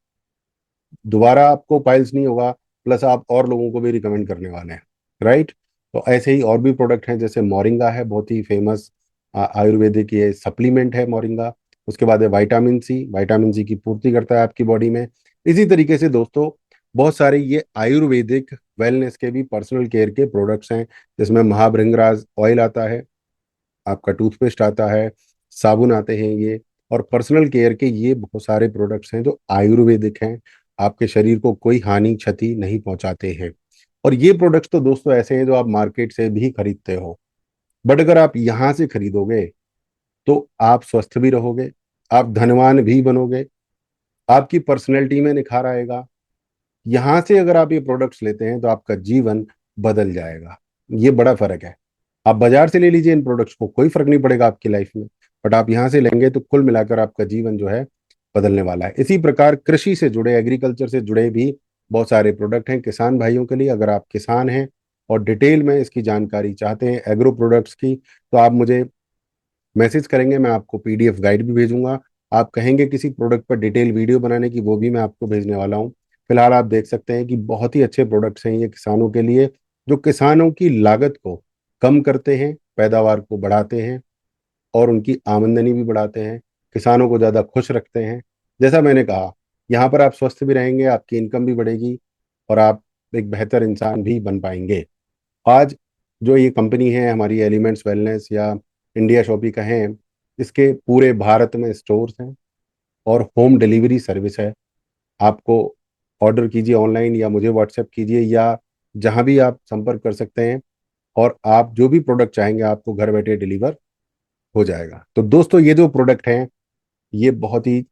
दोबारा आपको पाइल्स नहीं होगा, प्लस आप और लोगों को भी रिकमेंड करने वाले हैं, राइट। तो ऐसे ही और भी प्रोडक्ट हैं, जैसे मोरिंगा है, बहुत ही फेमस आयुर्वेदिक ये सप्लीमेंट है मोरिंगा। उसके बाद है विटामिन सी की पूर्ति करता है आपकी बॉडी में। इसी तरीके से दोस्तों बहुत सारे ये आयुर्वेदिक वेलनेस के भी पर्सनल केयर के प्रोडक्ट्स हैं, जिसमें महाभृंगराज ऑयल आता है, आपका टूथपेस्ट आता है, साबुन आते हैं ये, और पर्सनल केयर के ये बहुत सारे प्रोडक्ट्स हैं जो आयुर्वेदिक हैं, आपके शरीर को कोई हानि क्षति नहीं पहुंचाते हैं। और ये प्रोडक्ट्स तो दोस्तों ऐसे हैं जो आप मार्केट से भी खरीदते हो, बट अगर आप यहाँ से खरीदोगे तो आप स्वस्थ भी रहोगे, आप धनवान भी बनोगे, आपकी पर्सनैलिटी में निखार आएगा। यहां से अगर आप ये प्रोडक्ट्स लेते हैं तो आपका जीवन बदल जाएगा। ये बड़ा फर्क है। आप बाजार से ले लीजिए इन प्रोडक्ट्स को, कोई फर्क नहीं पड़ेगा आपकी लाइफ में, बट आप यहाँ से लेंगे तो कुल मिलाकर आपका जीवन जो है बदलने वाला है। इसी प्रकार कृषि से जुड़े, एग्रीकल्चर से जुड़े भी बहुत सारे प्रोडक्ट हैं किसान भाइयों के लिए। अगर आप किसान हैं और डिटेल में इसकी जानकारी चाहते हैं एग्रो प्रोडक्ट्स की, तो आप मुझे मैसेज करेंगे, मैं आपको पीडीएफ गाइड भी भेजूंगा। आप कहेंगे किसी प्रोडक्ट पर डिटेल वीडियो बनाने की, वो भी मैं आपको भेजने वाला हूँ। फिलहाल आप देख सकते हैं कि बहुत ही अच्छे प्रोडक्ट्स हैं ये किसानों के लिए, जो किसानों की लागत को कम करते हैं, पैदावार को बढ़ाते हैं और उनकी आमदनी भी बढ़ाते हैं, किसानों को ज़्यादा खुश रखते हैं। जैसा मैंने कहा, यहाँ पर आप स्वस्थ भी रहेंगे, आपकी इनकम भी बढ़ेगी और आप एक बेहतर इंसान भी बन पाएंगे। आज जो ये कंपनी है हमारी एलिमेंट्स वेलनेस या इंडिया शॉपी का है, इसके पूरे भारत में स्टोर्स हैं और होम डिलीवरी सर्विस है। आपको ऑर्डर कीजिए ऑनलाइन या मुझे व्हाट्सएप कीजिए, या जहां भी आप संपर्क कर सकते हैं, और आप जो भी प्रोडक्ट चाहेंगे आपको घर बैठे डिलीवर हो जाएगा। तो दोस्तों ये जो प्रोडक्ट हैं ये बहुत ही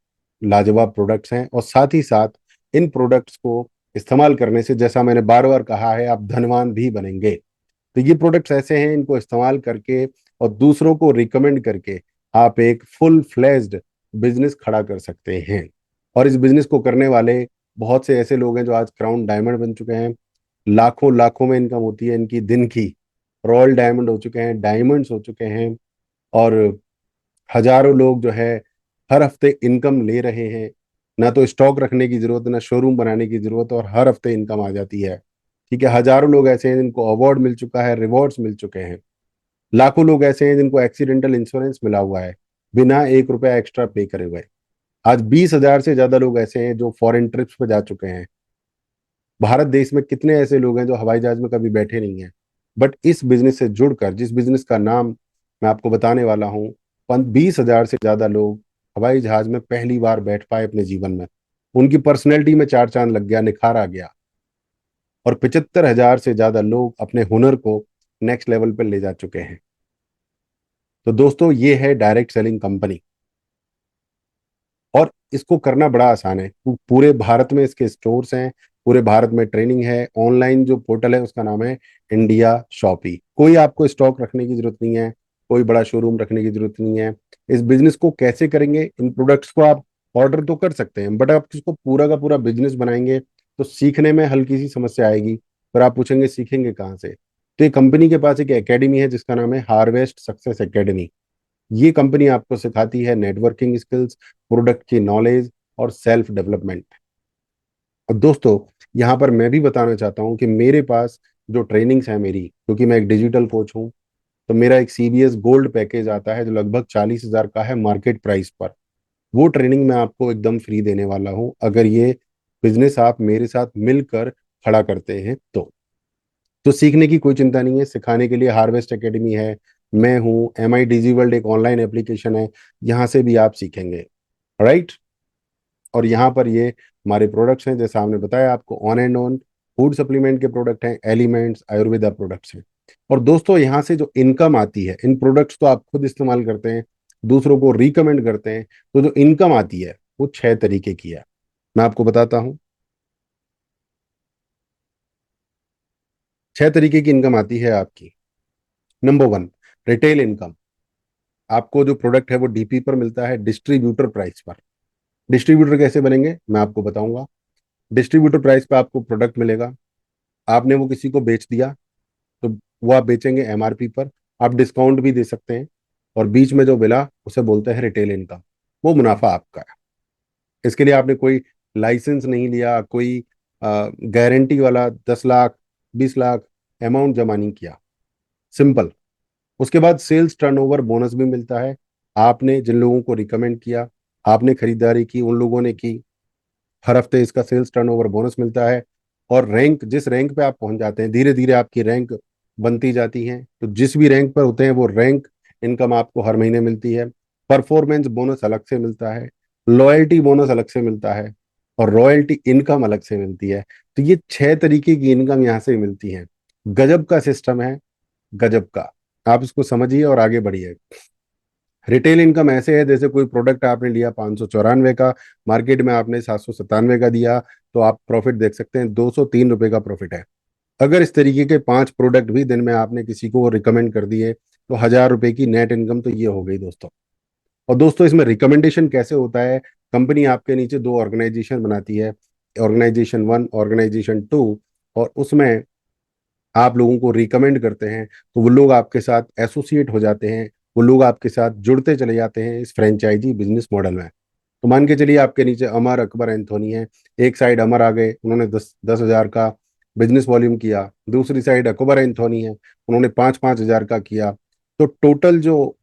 लाजवाब प्रोडक्ट्स हैं, और साथ ही साथ इन प्रोडक्ट्स को इस्तेमाल करने से, जैसा मैंने बार बार कहा है, आप धनवान भी बनेंगे। तो ये प्रोडक्ट्स ऐसे हैं, इनको इस्तेमाल करके और दूसरों को रिकमेंड करके आप एक फुल फ्लेज्ड बिजनेस खड़ा कर सकते हैं। और इस बिजनेस को करने वाले बहुत से ऐसे लोग हैं जो आज क्राउन डायमंड बन चुके हैं, लाखों लाखों में इनकम होती है इनकी दिन की, रॉयल डायमंड हो चुके हैं, डायमंड्स हो चुके हैं, और हजारों लोग जो है हर हफ्ते इनकम ले रहे हैं। ना तो स्टॉक रखने की जरूरत, ना शोरूम बनाने की जरूरत, और हर हफ्ते इनकम आ जाती है। ठीक है, हजारों लोग ऐसे हैं जिनको अवार्ड मिल चुका है, रिवॉर्ड्स मिल चुके हैं। लाखों लोग ऐसे हैं जिनको एक्सीडेंटल इंश्योरेंस मिला हुआ है बिना 1 रुपया एक्स्ट्रा पे करे हुए। आज 20,000 से ज्यादा लोग ऐसे हैं जो फॉरेन ट्रिप्स पे जा चुके हैं। भारत देश में कितने ऐसे लोग हैं जो हवाई जहाज में कभी बैठे नहीं हैं, बट इस बिजनेस से जुड़कर, जिस बिजनेस का नाम मैं आपको बताने वाला हूँ, 20,000 से ज्यादा लोग हवाई जहाज में पहली बार बैठ पाए अपने जीवन में। उनकी पर्सनैलिटी में चार चांद लग गया, निखार आ गया। और 75,000 से ज्यादा लोग अपने हुनर को नेक्स्ट लेवल पर ले जा चुके हैं। तो दोस्तों ये है डायरेक्ट सेलिंग कंपनी, और इसको करना बड़ा आसान है। पूरे भारत में इसके स्टोर्स हैं, पूरे भारत में ट्रेनिंग है। ऑनलाइन जो पोर्टल है उसका नाम है इंडिया शॉपी। कोई आपको स्टॉक रखने की जरूरत नहीं है, कोई बड़ा शोरूम रखने की जरूरत नहीं है। इस बिजनेस को कैसे करेंगे, इन प्रोडक्ट्स को आप ऑर्डर तो कर सकते हैं, बट आप इसको पूरा का पूरा बिजनेस बनाएंगे तो सीखने में हल्की सी समस्या आएगी। पर आप पूछेंगे सीखेंगे कहाँ से, तो ये कंपनी के पास एक एकेडमी है जिसका नाम है हार्वेस्ट सक्सेस एकेडमी। ये कंपनी आपको सिखाती है नेटवर्किंग स्किल्स, प्रोडक्ट की नॉलेज और सेल्फ डेवलपमेंट। और दोस्तों यहाँ पर मैं भी बताना चाहता हूँ कि मेरे पास जो ट्रेनिंग्स है मेरी, क्योंकि मैं एक डिजिटल कोच हूँ, तो मेरा एक सीबीएस गोल्ड पैकेज आता है जो लगभग 40,000 का है मार्केट प्राइस पर। वो ट्रेनिंग मैं आपको एकदम फ्री देने वाला हूँ अगर ये बिजनेस आप मेरे साथ मिलकर खड़ा करते हैं तो सीखने की कोई चिंता नहीं है, सिखाने के लिए हार्वेस्ट एकेडमी है, मैं हूँ। MI डिजी वर्ल्ड एक ऑनलाइन एप्लीकेशन है, यहाँ से भी आप सीखेंगे, राइट। और यहाँ पर ये हमारे प्रोडक्ट्स हैं, जैसा हमने बताया आपको, on and on food supplement के प्रोडक्ट हैं, एलिमेंट्स आयुर्वेदा प्रोडक्ट्स हैं। और दोस्तों यहाँ से जो इनकम आती है, इन प्रोडक्ट्स तो आप खुद इस्तेमाल करते हैं, दूसरों को रिकमेंड करते हैं, तो जो इनकम आती है वो 6 तरीके की है। मैं आपको बताता हूँ। 6 तरीके की इनकम आती है आपकी। Number 1, retail income. आपको जो प्रोडक्ट है वो डीपी पर मिलता है, डिस्ट्रीब्यूटर प्राइस पर। डिस्ट्रीब्यूटर कैसे बनेंगे मैं आपको बताऊंगा। डिस्ट्रीब्यूटर प्राइस पे आपको प्रोडक्ट मिलेगा, आपने वो किसी को बेच दिया तो वो आप बेचेंगे MRP पर। आप डिस्काउंट भी दे सकते हैं, और बीच में जो मिला उसे बोलते हैं रिटेल इनकम। वो मुनाफा आपका है। इसके लिए आपने कोई लाइसेंस नहीं लिया, कोई गारंटी वाला 10 लाख 20 लाख अमाउंट जमा नहीं किया, सिंपल। उसके बाद सेल्स टर्नओवर बोनस भी मिलता है। आपने जिन लोगों को रिकमेंड किया, आपने खरीदारी की, उन लोगों ने की, हर हफ्ते इसका सेल्स टर्नओवर बोनस मिलता है। और रैंक, जिस रैंक पे आप पहुंच जाते हैं, धीरे धीरे आपकी रैंक बनती जाती है। तो जिस भी रैंक पर होते हैं वो रैंक इनकम आपको हर महीने मिलती है। परफॉर्मेंस बोनस अलग से मिलता है, लॉयल्टी बोनस अलग से मिलता है, और रॉयल्टी इनकम अलग से मिलती है। तो ये 6 तरीके की इनकम यहाँ से मिलती है। गजब का सिस्टम है, गजब का। आप इसको समझिए और आगे बढ़िए। रिटेल इनकम ऐसे है जैसे कोई प्रोडक्ट आपने लिया 594 का, मार्केट में आपने 797 का दिया, तो आप प्रॉफिट देख सकते हैं 203 रुपए का प्रॉफिट है। अगर इस तरीके के 5 प्रोडक्ट भी दिन में आपने किसी को रिकमेंड कर दिए, तो 1000 रुपए की नेट इनकम तो ये हो गई दोस्तों। और दोस्तों इसमें रिकमेंडेशन कैसे होता है? कंपनी आपके नीचे 2 ऑर्गेनाइजेशन बनाती है, ऑर्गेनाइजेशन 1, ऑर्गेनाइजेशन 2, और उसमें आप लोगों को रिकमेंड करते हैं, तो वो लोग आपके साथ एसोसिएट हो जाते हैं, वो लोग आपके साथ जुड़ते चले जाते हैं इस फ्रेंचाइजी बिजनेस मॉडल में। तो मान के चलिए आपके नीचे अमर, अकबर, एंथोनी है। एक साइड अमर आ गए, उन्होंने 10,000 का बिजनेस वॉल्यूम किया। दूसरी साइड अकबर एंथोनी है, उन्होंने 5,000 का किया। तो टोटल जो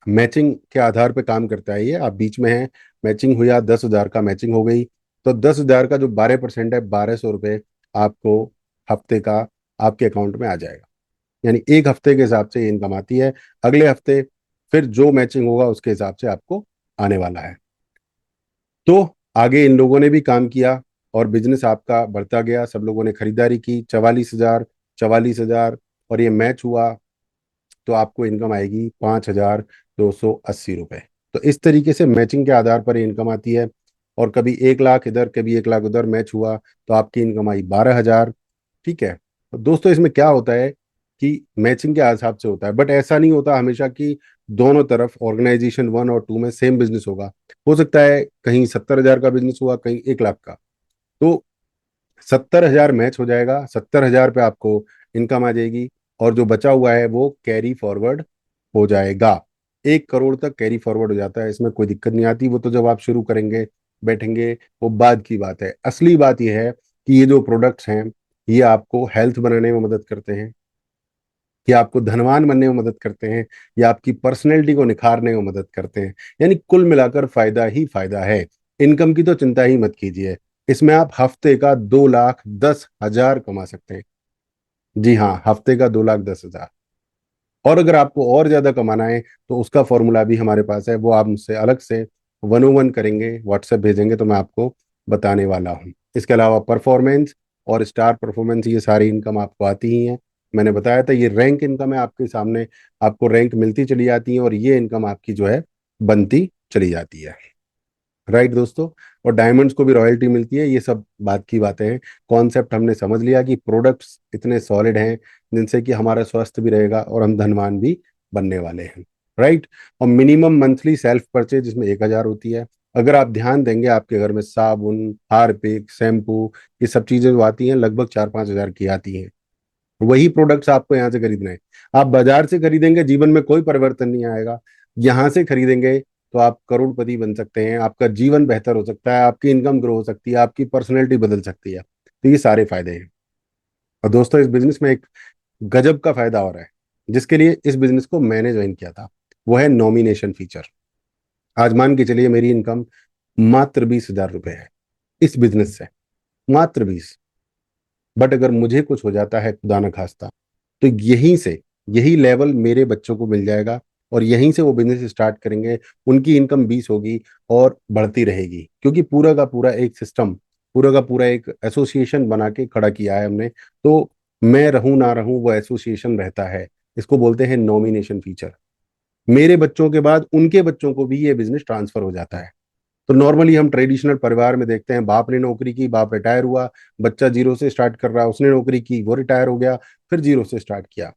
मैचिंग के आधार पे काम करता है, ये आप बीच में हैं, मैचिंग हुआ 10,000 का, मैचिंग हो गई, तो 10,000 का जो 12% है, 1,200 रुपये आपको हफ्ते का आपके अकाउंट में आ जाएगा। यानी एक हफ्ते के हिसाब से ये इनकम आती है। अगले हफ्ते फिर जो मैचिंग होगा उसके हिसाब से आपको आने वाला है। तो आगे इन लोगों ने भी काम किया और बिजनेस आपका बढ़ता गया। सब लोगों ने खरीदारी की, 44,000, 44,000, और ये मैच हुआ, तो आपको इनकम आएगी 5,280 रुपये। तो इस तरीके से मैचिंग के आधार पर ये इनकम आती है। और कभी 1 लाख इधर, कभी 1 लाख उधर मैच हुआ, तो आपकी इनकम आई 12,000। ठीक है। तो दोस्तों इसमें क्या होता है कि मैचिंग के हिसाब से होता है, बट ऐसा नहीं होता हमेशा कि दोनों तरफ ऑर्गेनाइजेशन 1 और 2 में सेम बिजनेस होगा। हो सकता है कहीं 70,000 का बिजनेस हुआ, कहीं 1 लाख का। तो 70,000 मैच हो जाएगा, 70,000 पे आपको इनकम आ जाएगी, और जो बचा हुआ है वो कैरी फॉरवर्ड हो जाएगा। 1 करोड़ तक कैरी फॉरवर्ड हो जाता है, इसमें कोई दिक्कत नहीं आती। वो तो जब आप शुरू करेंगे, बैठेंगे, वो बाद की बात है। असली बात यह है कि ये जो प्रोडक्ट्स हैं, ये आपको हेल्थ बनाने में मदद करते हैं, ये आपको धनवान बनने में मदद करते हैं, या आपकी पर्सनैलिटी को निखारने में मदद करते हैं। यानी कुल मिलाकर फायदा ही फायदा है। इनकम की तो चिंता ही मत कीजिए, इसमें आप हफ्ते का 2,10,000 कमा सकते हैं। जी हाँ, हफ्ते का 2,10,000। और अगर आपको और ज्यादा कमाना है, तो उसका फॉर्मूला भी हमारे पास है, वो आप मुझसे अलग से 101 करेंगे, व्हाट्सएप भेजेंगे, तो मैं आपको बताने वाला हूँ। इसके अलावा परफॉर्मेंस और स्टार परफॉर्मेंस, ये सारी इनकम आपको आती ही है। मैंने बताया था ये रैंक इनकम है आपके सामने, आपको रैंक मिलती चली जाती है, और ये इनकम आपकी जो है बनती चली जाती है। राइट दोस्तों। और डायमंड्स को भी रॉयल्टी मिलती है। ये सब बात की बातें हैं। कॉन्सेप्ट हमने समझ लिया कि प्रोडक्ट्स इतने सॉलिड हैं जिनसे कि हमारा स्वास्थ्य भी रहेगा और हम धनवान भी बनने वाले हैं। राइट। और मिनिमम मंथली सेल्फ परचेज जिसमें 1,000 होती है। अगर आप ध्यान देंगे, आपके घर में साबुन, हारपिक, शैम्पू, ये सब चीजें जो आती हैं लगभग 4-5 हज़ार की आती हैं। वही प्रोडक्ट्स आपको यहाँ से खरीदना है। आप बाजार से खरीदेंगे, जीवन में कोई परिवर्तन नहीं आएगा। यहाँ से खरीदेंगे तो आप करोड़पति बन सकते हैं, आपका जीवन बेहतर हो सकता है, आपकी इनकम ग्रो हो सकती है, आपकी पर्सनैलिटी बदल सकती है। तो ये सारे फायदे हैं। और दोस्तों इस बिजनेस में एक गजब का फायदा हो रहा है, जिसके लिए इस बिजनेस को मैंने ज्वाइन किया था, वो है नॉमिनेशन फीचर। आज मान के चलिए मेरी इनकम मात्र 20,000 रुपये है इस बिजनेस से, मात्र 20। बट अगर मुझे कुछ हो जाता है, खुदा न खास्ता, तो यहीं से, यही लेवल मेरे बच्चों को मिल जाएगा, और यहीं से वो बिजनेस स्टार्ट करेंगे। उनकी इनकम 20 होगी और बढ़ती रहेगी, क्योंकि पूरा का पूरा एक सिस्टम, पूरा का पूरा एक एसोसिएशन बना के खड़ा किया है हमने। तो मैं रहूं ना रहूं, वो एसोसिएशन रहता है। इसको बोलते हैं नॉमिनेशन फीचर। मेरे बच्चों के बाद उनके बच्चों को भी ये बिजनेस ट्रांसफर हो जाता है। तो नॉर्मली हम ट्रेडिशनल परिवार में देखते हैं, बाप ने नौकरी की, बाप रिटायर हुआ, बच्चा जीरो से स्टार्ट कर रहा है, उसने नौकरी की, वो रिटायर हो गया, फिर जीरो से स्टार्ट किया।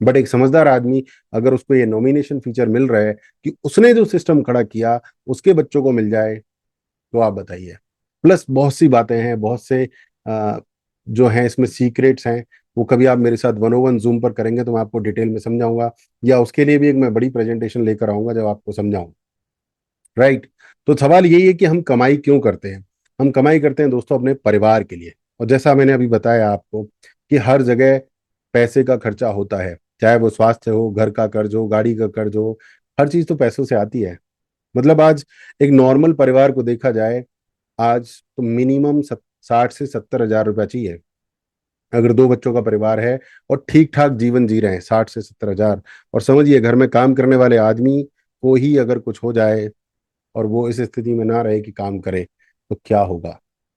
बट एक समझदार आदमी, अगर उसको ये नॉमिनेशन फीचर मिल रहा है कि उसने जो सिस्टम खड़ा किया उसके बच्चों को मिल जाए, तो आप बताइए। प्लस बहुत सी बातें हैं, बहुत से जो हैं इसमें सीक्रेट्स हैं। वो कभी आप मेरे साथ 101 जूम पर करेंगे तो मैं आपको डिटेल में समझाऊंगा, या उसके लिए भी एक मैं बड़ी प्रेजेंटेशन लेकर आऊंगा जब आपको समझाऊं। राइट। तो सवाल यही है कि हम कमाई क्यों करते हैं। हम कमाई करते हैं दोस्तों अपने परिवार के लिए। और जैसा मैंने अभी बताया आपको कि हर जगह पैसे का खर्चा होता है, चाहे वो स्वास्थ्य हो, घर का कर्ज हो, गाड़ी का कर्ज हो, हर चीज तो पैसों से आती है। मतलब आज एक नॉर्मल परिवार को देखा जाए, आज तो मिनिमम 60 से 70 हजार रुपया चाहिए। अगर दो बच्चों का परिवार है और ठीक ठाक जीवन जी रहे हैं, 60 से 70 हजार। और समझिए घर में काम करने वाले आदमी को ही अगर कुछ हो जाए और वो इस स्थिति में ना रहे कि काम करे, तो क्या होगा?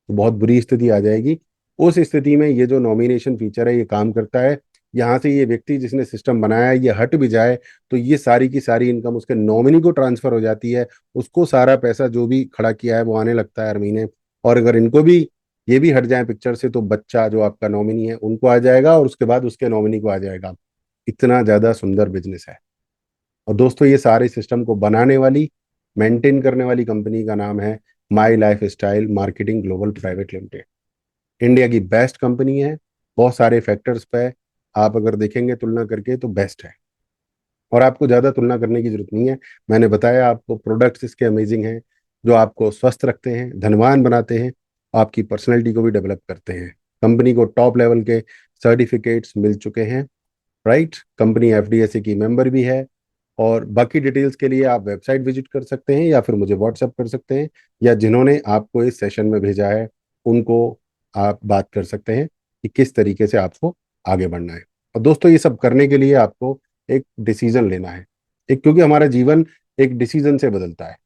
तो बहुत बुरी स्थिति आ जाएगी। उस स्थिति में ये जो नॉमिनेशन फीचर है ये काम करता है। यहाँ से ये व्यक्ति जिसने सिस्टम बनाया है ये हट भी जाए तो ये सारी की सारी इनकम उसके नॉमिनी को ट्रांसफर हो जाती है। उसको सारा पैसा जो भी खड़ा किया है वो आने लगता है हर महीने। और अगर इनको भी ये भी हट जाए पिक्चर से तो बच्चा जो आपका नॉमिनी है उनको आ जाएगा और उसके बाद उसके नॉमिनी को आ जाएगा। इतना ज्यादा सुंदर बिजनेस है। और दोस्तों ये सारे सिस्टम को बनाने वाली, मेंटेन करने वाली कंपनी का नाम है my life style marketing global private limited. India की बेस्ट कंपनी है। बहुत सारे फैक्टर्स पे आप अगर देखेंगे तुलना करके तो बेस्ट है। और आपको ज्यादा तुलना करने की जरूरत नहीं है। मैंने बताया आपको प्रोडक्ट्स इसके अमेजिंग हैं, जो आपको स्वस्थ रखते हैं, धनवान बनाते हैं, आपकी पर्सनैलिटी को भी डेवलप करते हैं। कंपनी को टॉप लेवल के सर्टिफिकेट्स मिल चुके हैं। राइट, कंपनी एफडीएसए की मेंबर भी है। और बाकी डिटेल्स के लिए आप वेबसाइट विजिट कर सकते हैं या फिर मुझे व्हाट्सएप कर सकते हैं, या जिन्होंने आपको इस सेशन में भेजा है उनको आप बात कर सकते हैं कि किस तरीके से आपको आगे बढ़ना है। और दोस्तों ये सब करने के लिए आपको एक डिसीजन लेना है। एक, क्योंकि हमारा जीवन एक डिसीजन से बदलता है।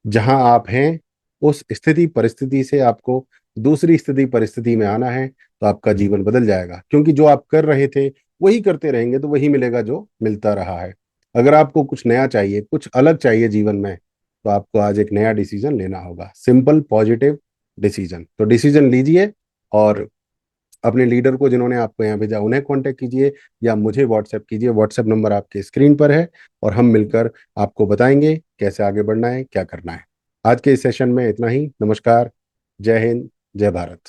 जहां आप हैं उस स्थिति परिस्थिति से आपको दूसरी स्थिति परिस्थिति में आना है, तो आपका जीवन बदल जाएगा। क्योंकि जो आप कर रहे थे वही करते रहेंगे तो वही मिलेगा जो मिलता रहा है। अगर आपको कुछ नया चाहिए, कुछ अलग चाहिए जीवन में, तो आपको आज एक नया डिसीजन लेना होगा। Simple positive decision. तो डिसीजन लीजिए और अपने लीडर को जिन्होंने आपको यहाँ भेजा उन्हें कांटेक्ट कीजिए या मुझे व्हाट्सएप कीजिए। व्हाट्सएप नंबर आपके स्क्रीन पर है और हम मिलकर आपको बताएंगे कैसे आगे बढ़ना है, क्या करना है। आज के इस सेशन में इतना ही। नमस्कार, जय हिंद, जय भारत।